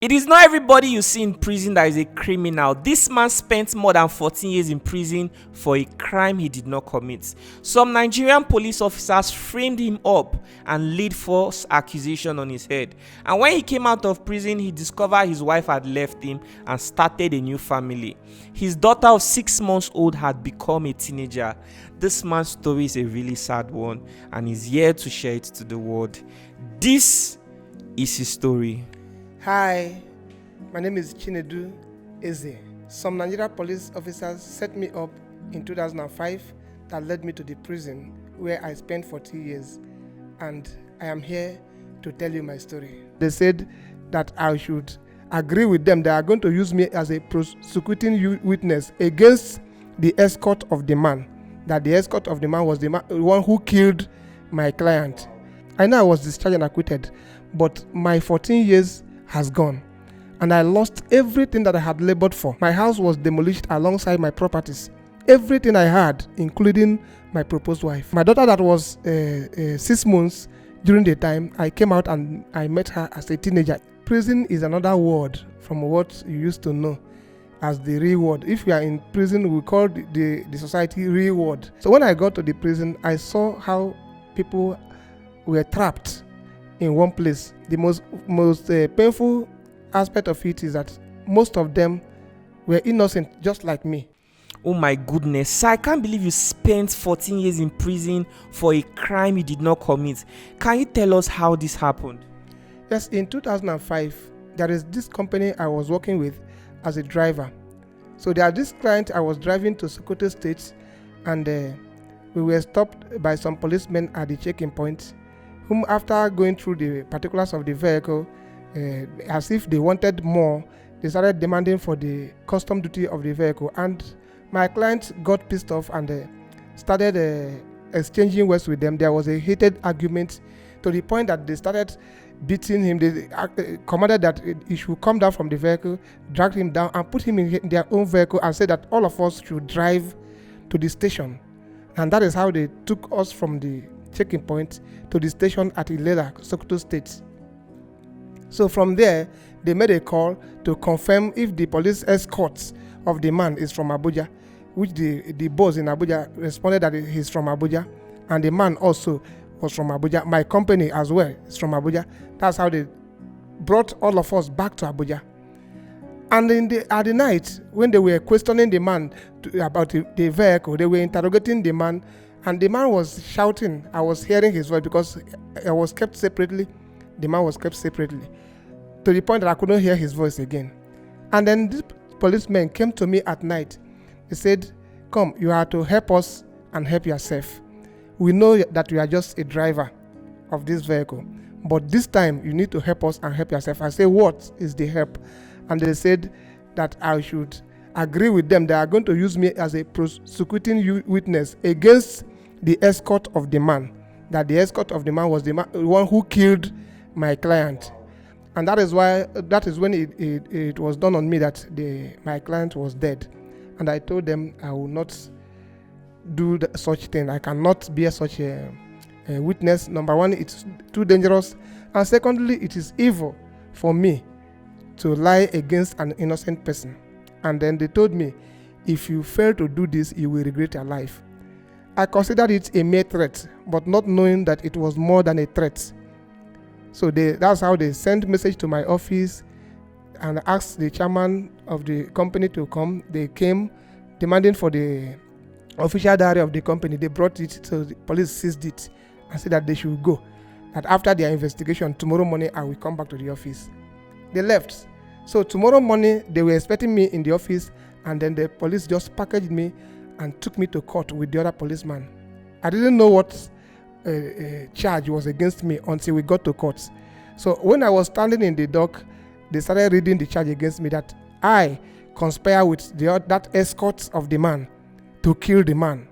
It is not everybody you see in prison that is a criminal. This man spent more than 14 years in prison for a crime he did not commit. Some Nigerian police officers framed him up and laid false accusation on his head. And when he came out of prison, he discovered his wife had left him and started a new family. His daughter of 6 months old had become a teenager. This man's story is a really sad one, and he's here to share it to the world. This is his story. Hi, my name is Chinedu Eze. Some Nigerian police officers set me up in 2005 that led me to the prison where I spent 40 years, and I am here to tell you my story. They said that I should agree with them. They are going to use me as a prosecuting witness against the escort of the man, that the escort of the man was the one who killed my client. I know I was discharged and acquitted, but my 14 years has gone, and I lost everything that I had labored for. My house was demolished alongside my properties. Everything I had, including my proposed wife. My daughter that was 6 months during the time, I came out and I met her as a teenager. Prison is another word from what you used to know as the real world. If you are in prison, we call the society real world. So when I got to the prison, I saw how people were trapped in one place. The most painful aspect of it is that most of them were innocent, just like me. Oh my goodness, sir, I can't believe you spent 14 years in prison for a crime you did not commit. Can you tell us how this happened? Yes, in 2005, there is this company I was working with as a driver. So there are this client I was driving to Sokoto State, and we were stopped by some policemen at the checking point, whom after going through the particulars of the vehicle, as if they wanted more, they started demanding for the custom duty of the vehicle. And my client got pissed off and started exchanging words with them. There was a heated argument to the point that they started beating him. They commanded that he should come down from the vehicle, dragged him down and put him in their own vehicle and said that all of us should drive to the station. And that is how they took us from the checking point to the station at Ilela, Sokoto State. So from there, they made a call to confirm if the police escort of the man is from Abuja, which the boss in Abuja responded that he's from Abuja, and the man also was from Abuja. My company as well is from Abuja. That's how they brought all of us back to Abuja. And at the night, when they were questioning the man about the vehicle, they were interrogating the man, and the man was shouting. I was hearing his voice because I was kept separately. The man was kept separately, to the point that I couldn't hear his voice again. And then this policeman came to me at night. He said, "Come, you are to help us and help yourself. We know that you are just a driver of this vehicle, but this time you need to help us and help yourself." I said, "What is the help?" And they said that I should agree with them. They are going to use me as a prosecuting witness against the escort of the man, that the escort of the man was the one who killed my client. And that is when it was done on me that my client was dead. And I told them I will not do such thing. I cannot be such a witness. Number one, it's too dangerous, and secondly, it is evil for me to lie against an innocent person. And then they told me, if you fail to do this, you will regret your life. I considered it a mere threat, but not knowing that it was more than a threat. So that's how they sent message to my office and asked the chairman of the company to come. They came demanding for the official diary of the company. They brought it, so the police seized it and said that they should go. That after their investigation, tomorrow morning I will come back to the office. They left. So tomorrow morning they were expecting me in the office, and then the police just packaged me and took me to court with the other policeman. I didn't know what charge was against me until we got to court. So when I was standing in the dock, they started reading the charge against me, that I conspire with that escort of the man to kill the man.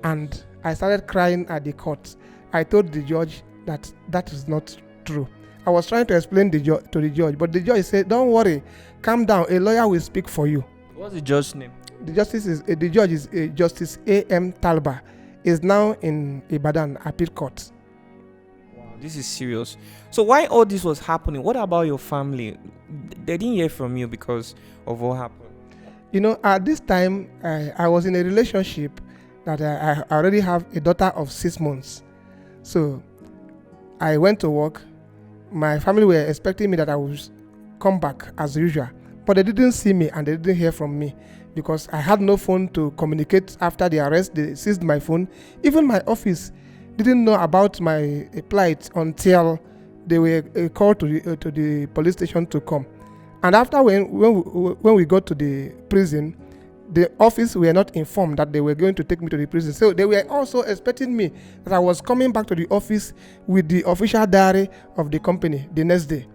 And I started crying at the court. I told the judge that is not true. I was trying to explain to the judge, but the judge said, "Don't worry, calm down. A lawyer will speak for you." What's the judge's name? The judge is Justice A.M. Talba. Is now in Ibadan Appeal Court. Wow, This is serious. So while all this was happening, what about your family? They didn't hear from you because of what happened. At this time, I was in a relationship that I already have a daughter of 6 months. So I went to work. My family were expecting me that I would come back as usual, but they didn't see me and they didn't hear from me because I had no phone to communicate after the arrest. They seized my phone. Even my office didn't know about my plight until they were called to the police station to come. And after when we got to the prison, the office were not informed that they were going to take me to the prison. So they were also expecting me that I was coming back to the office with the official diary of the company the next day.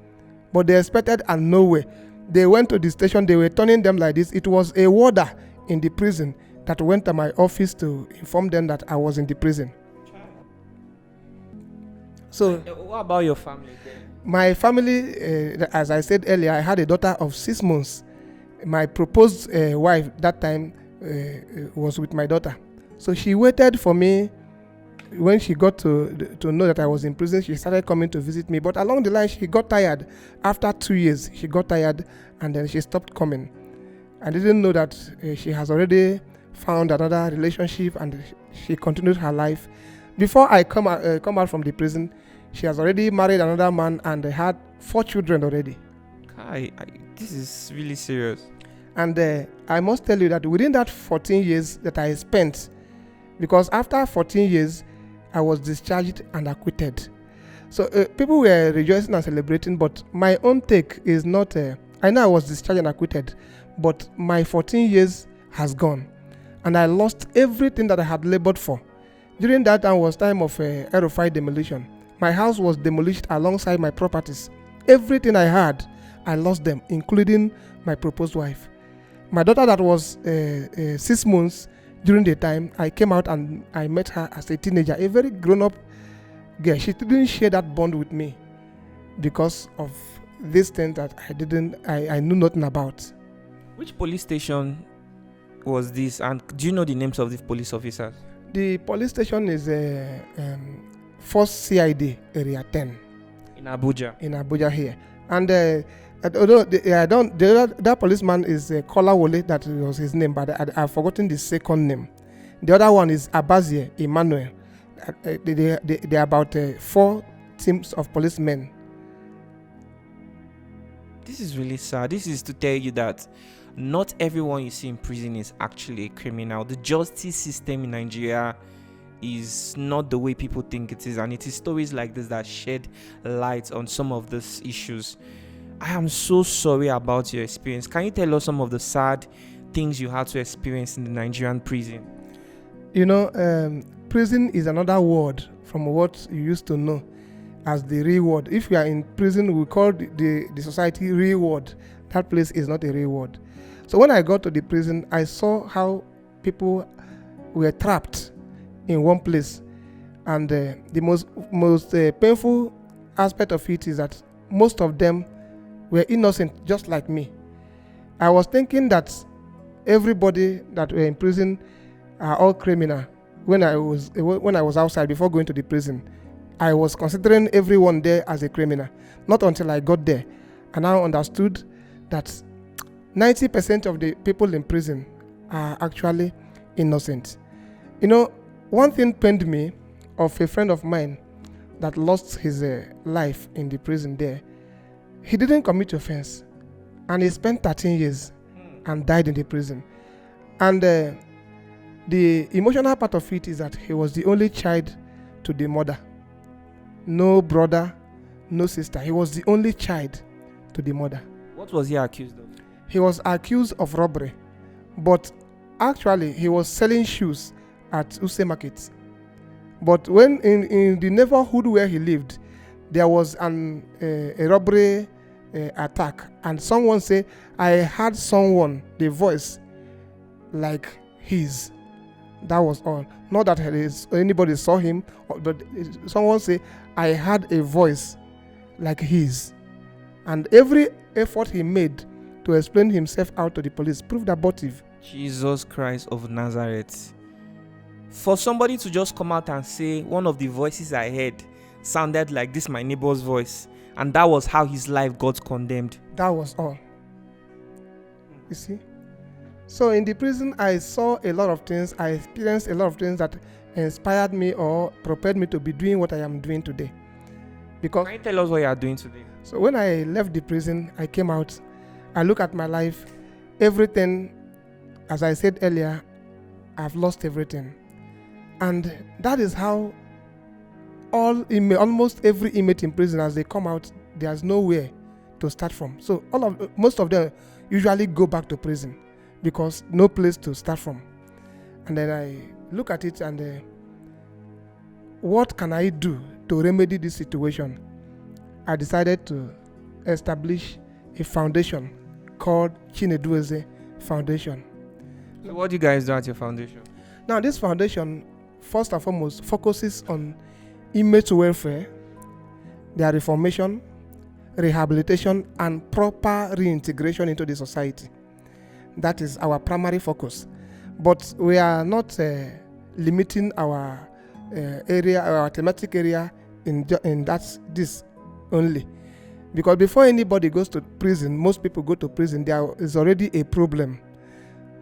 But they expected and no way. They went to the station, they were turning them like this. It was a warder in the prison that went to my office to inform them that I was in the prison. So what about your family then? My family, as I said earlier, I had a daughter of 6 months. My proposed wife that time was with my daughter. So she waited for me. When she got to know that I was in prison, she started coming to visit me. But along the line, she got tired. After 2 years, she got tired and then she stopped coming. I didn't know that she has already found another relationship and she continued her life. Before I come out from the prison, she has already married another man and had 4 children already. This is really serious. And I must tell you that within that 14 years that I spent, because after 14 years, I was discharged and acquitted. So people were rejoicing and celebrating, but my own take is not, I know I was discharged and acquitted, but my 14 years has gone. And I lost everything that I had labored for. During that time was time of Erufai demolition. My house was demolished alongside my properties. Everything I had, I lost them, including my proposed wife. My daughter that was 6 months during the time, I came out and I met her as a teenager, a very grown-up girl. She didn't share that bond with me because of this thing that I knew nothing about. Which police station was this, and do you know the names of the police officers? The police station is First CID Area 10 in Abuja. In Abuja here, and although that policeman is Kola Wole, that was his name, but I've forgotten the second name. The other one is Abazie Emmanuel. They are about 4 teams of policemen. This is really sad. This is to tell you that not everyone you see in prison is actually a criminal. The justice system in Nigeria is not the way people think it is, and it is stories like this that shed light on some of these issues. I am so sorry about your experience. Can you tell us some of the sad things you had to experience in the Nigerian prison? Prison is another word from what you used to know as the real world. If you are in prison, we call the society real world. That place is not a real world. So when I got to the prison, I saw how people were trapped in one place, and the most painful aspect of it is that most of them were innocent, just like me. I was thinking that everybody that were in prison are all criminal. When I was outside before going to the prison, I was considering everyone there as a criminal. Not until I got there, and I understood that 90% of the people in prison are actually innocent. One thing pained me of a friend of mine that lost his life in the prison there. He didn't commit offense, and he spent 13 years and died in the prison. And the emotional part of it is that he was the only child to the mother. No brother, no sister. He was the only child to the mother. What was he accused of? He was accused of robbery, but actually he was selling shoes at Use Market. But when in the neighborhood where he lived, there was a robbery attack, and someone said, I heard the voice like his. That was all. Not that anybody saw him, but someone said, I heard a voice like his. And every effort he made to explain himself out to the police proved abortive. Jesus Christ of Nazareth. For somebody to just come out and say, one of the voices I heard sounded like this my neighbor's voice, and that was how his life got condemned. That was all. You see? So in the prison, I saw a lot of things. I experienced a lot of things that inspired me or prepared me to be doing what I am doing today. Because Can you tell us what you are doing today? so when I left the prison, I came out. I look at my life. Everything, as I said earlier, I've lost everything. And that is how almost every inmate in prison, as they come out, there's nowhere to start from. So most of them usually go back to prison because no place to start from. And then I look at it and what can I do to remedy this situation? I decided to establish a foundation called Chinedueze Foundation. So what do you guys do at your foundation? Now, this foundation, first and foremost, focuses on inmate welfare, their reformation, rehabilitation, and proper reintegration into the society. That is our primary focus. But we are not limiting our area, our thematic area in this only. Because before anybody goes to prison, most people go to prison, there is already a problem.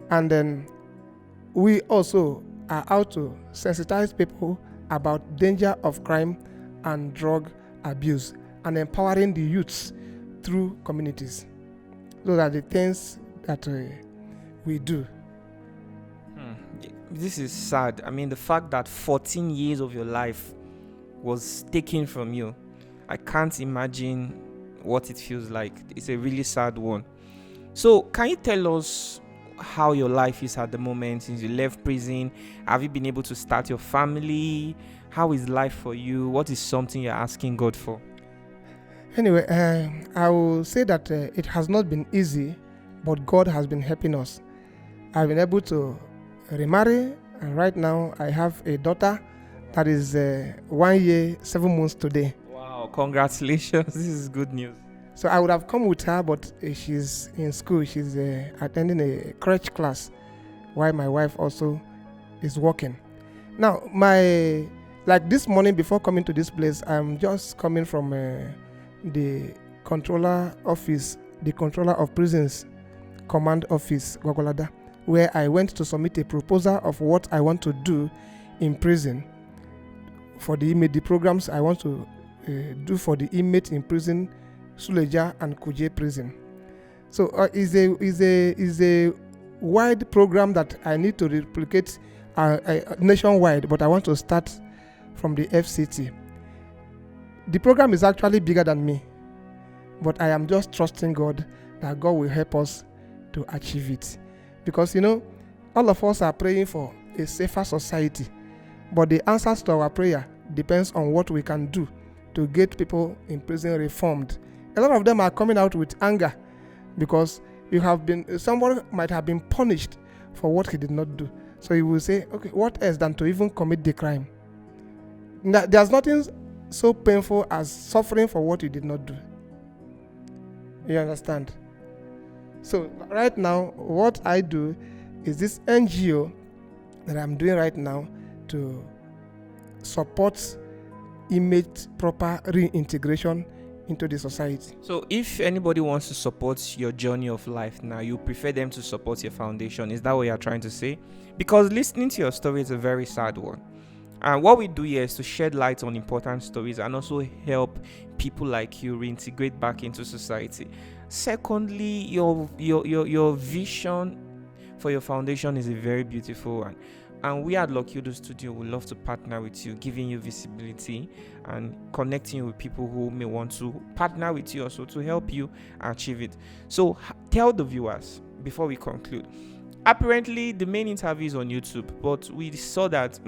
And then we also are out to sensitize people about danger of crime and drug abuse and empowering the youths through communities. Those are the things that we do. This is sad. I mean, the fact that 14 years of your life was taken from you, I can't imagine what it feels like. It's a really sad one. So, can you tell us how your life is at the moment since you left prison? Have you been able to start your family? How is life for you? What is something you're asking God for? Anyway, I will say that it has not been easy, but God has been helping us. I've been able to remarry, and right now I have a daughter that is 1 year, 7 months today. Wow, congratulations. This is good news. So I would have come with her, but she's in school. She's attending a crèche class while my wife also is working. Now, like this morning before coming to this place, I'm just coming from the controller office, the controller of prisons command office, Gwagwalada, where I went to submit a proposal of what I want to do in prison for the inmate, the programs I want to do for the inmate in prison, Suleja and Kuje prison. So is a wide program that I need to replicate nationwide, but I want to start from the FCT. The program is actually bigger than me, but I am just trusting God that God will help us to achieve it. Because, all of us are praying for a safer society, but the answers to our prayer depends on what we can do to get people in prison reformed. A lot of them are coming out with anger because someone might have been punished for what he did not do. So he will say, okay, what else than to even commit the crime? There's nothing so painful as suffering for what you did not do. You understand? So right now, what I do is this NGO that I'm doing right now to support inmate proper reintegration into the society. So if anybody wants to support your journey of life now, you prefer them to support your foundation. Is that what you're trying to say? Because listening to your story is a very sad one. And what we do here is to shed light on important stories and also help people like you reintegrate back into society. Secondly, your vision for your foundation is a very beautiful one. And we at Lucky Udu Studio would love to partner with you, giving you visibility and connecting you with people who may want to partner with you also to help you achieve it. So tell the viewers before we conclude. Apparently, the main interview is on YouTube, but we saw that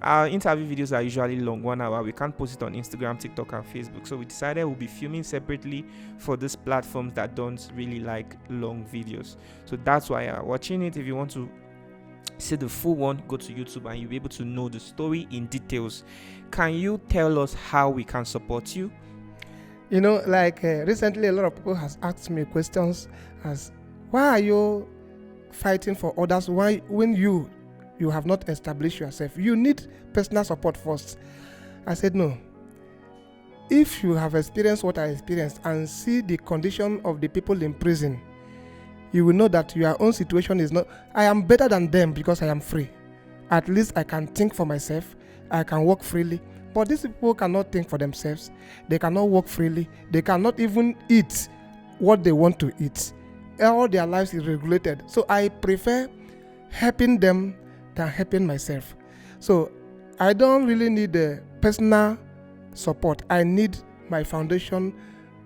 our interview videos are usually long, 1 hour. We can't post it on Instagram, TikTok, and Facebook. So we decided we'll be filming separately for these platforms that don't really like long videos. So that's why you're watching it. If you want to see the full one, go to YouTube and you'll be able to know the story in details. Can you tell us how we can support you? Recently a lot of people has asked me questions as, why are you fighting for others? Why, when you have not established yourself? You need personal support first. I said no. if you have experienced what I experienced and see the condition of the people in prison, you will know that your own situation is not. I am better than them because I am free. At least I can think for myself. I can walk freely. But these people cannot think for themselves. They cannot walk freely. They cannot even eat what they want to eat. All their lives is regulated. So I prefer helping them than helping myself. So I don't really need the personal support. I need my foundation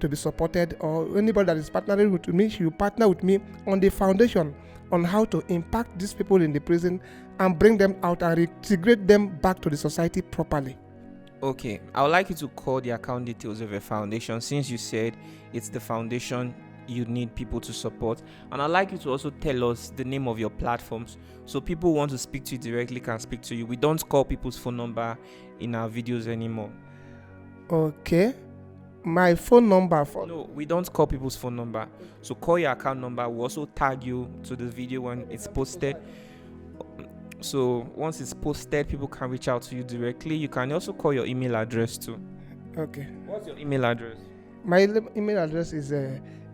to be supported, or anybody that is partnering with me should partner with me on the foundation on how to impact these people in the prison and bring them out and reintegrate them back to the society properly. Okay, I would like you to call the account details of your foundation, since you said it's the foundation you need people to support. And I'd like you to also tell us the name of your platforms, so people who want to speak to you directly can speak to you. We don't call people's phone number in our videos anymore. Okay. My phone number for... No, we don't call people's phone number. So call your account number. We'll also tag you to the video when it's posted. So once it's posted, people can reach out to you directly. You can also call your email address too. Okay. What's your email address? My email address is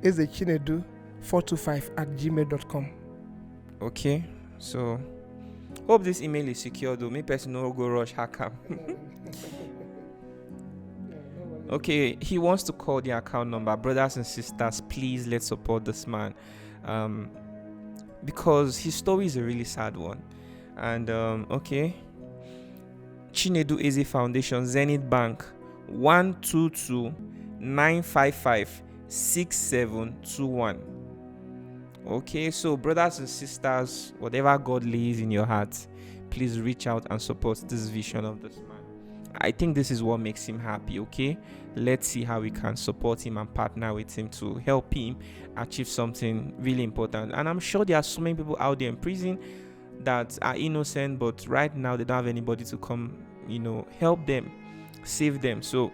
chinedu425@gmail.com. Okay. So hope this email is secure though. Me personally no go rush hacker. Okay, he wants to call the account number. Brothers and sisters, please let's support this man, because his story is a really sad one. And okay, Chinedu Eze Foundation, Zenith Bank, 122-955-6721. Okay, so brothers and sisters, whatever God lays in your heart, please reach out and support this vision of this man. I think this is what makes him happy. Okay, let's see how we can support him and partner with him to help him achieve something really important. And I'm sure there are so many people out there in prison that are innocent, but right now they don't have anybody to come, help them, save them. So,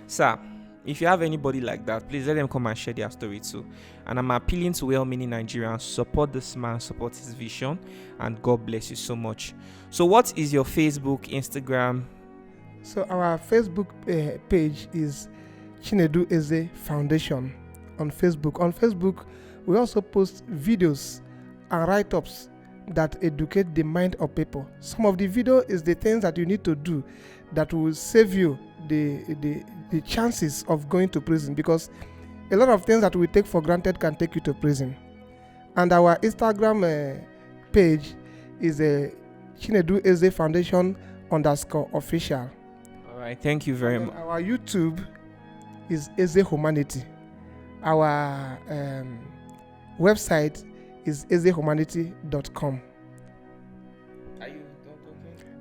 sir, if you have anybody like that, please let them come and share their story too. And I'm appealing to well-meaning Nigerians: support this man, support his vision, and God bless you so much. So what is your Facebook, Instagram? So our Facebook page is Chinedu Eze Foundation on Facebook. On Facebook, we also post videos and write-ups that educate the mind of people. Some of the video is the things that you need to do that will save you the chances of going to prison, because a lot of things that we take for granted can take you to prison. And our Instagram page is Chinedu Eze Foundation _official. All right, thank you very much. Our YouTube is Eze Humanity. Our website is ezehumanity.com. Are you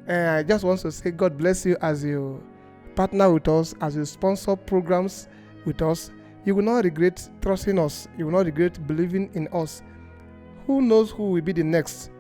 okay? I just want to say God bless you as you partner with us, as you sponsor programs with us. You will not regret trusting us. You will not regret believing in us. Who knows who will be the next?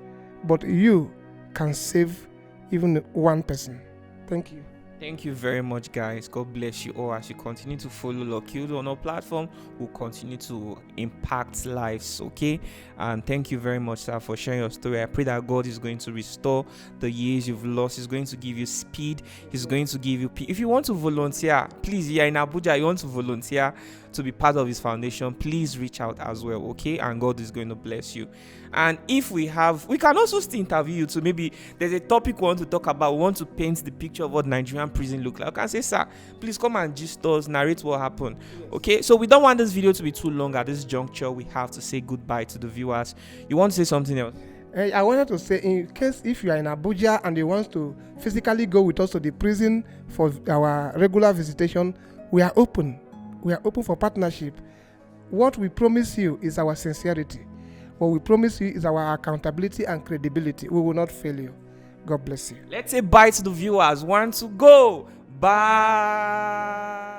But you can save even one person. Thank you. Thank you very much, guys. God bless you all as you continue to follow Lucky Udu on our platform. We'll continue to impact lives, okay? And thank you very much, sir, for sharing your story. I pray that God is going to restore the years you've lost. He's going to give you speed. He's going to give you peace. If you want to volunteer, please, you're in Abuja, you want to volunteer to be part of his foundation, please reach out as well, okay? And God is going to bless you. And if we can also still interview you too. Maybe there's a topic we want to talk about. We want to paint the picture of what Nigerian prison look like. I can say, sir, please come and gist us, narrate what happened. Okay, so we don't want this video to be too long. At this juncture, we have to say goodbye to the viewers. You want to say something else? I wanted to say, in case if you are in Abuja and you want to physically go with us to the prison for our regular visitation, we are open. We are open for partnership. What we promise you is our sincerity. What we promise you is our accountability and credibility. We will not fail you. God bless you. Let's say bye to the viewers. 1 to go. Bye.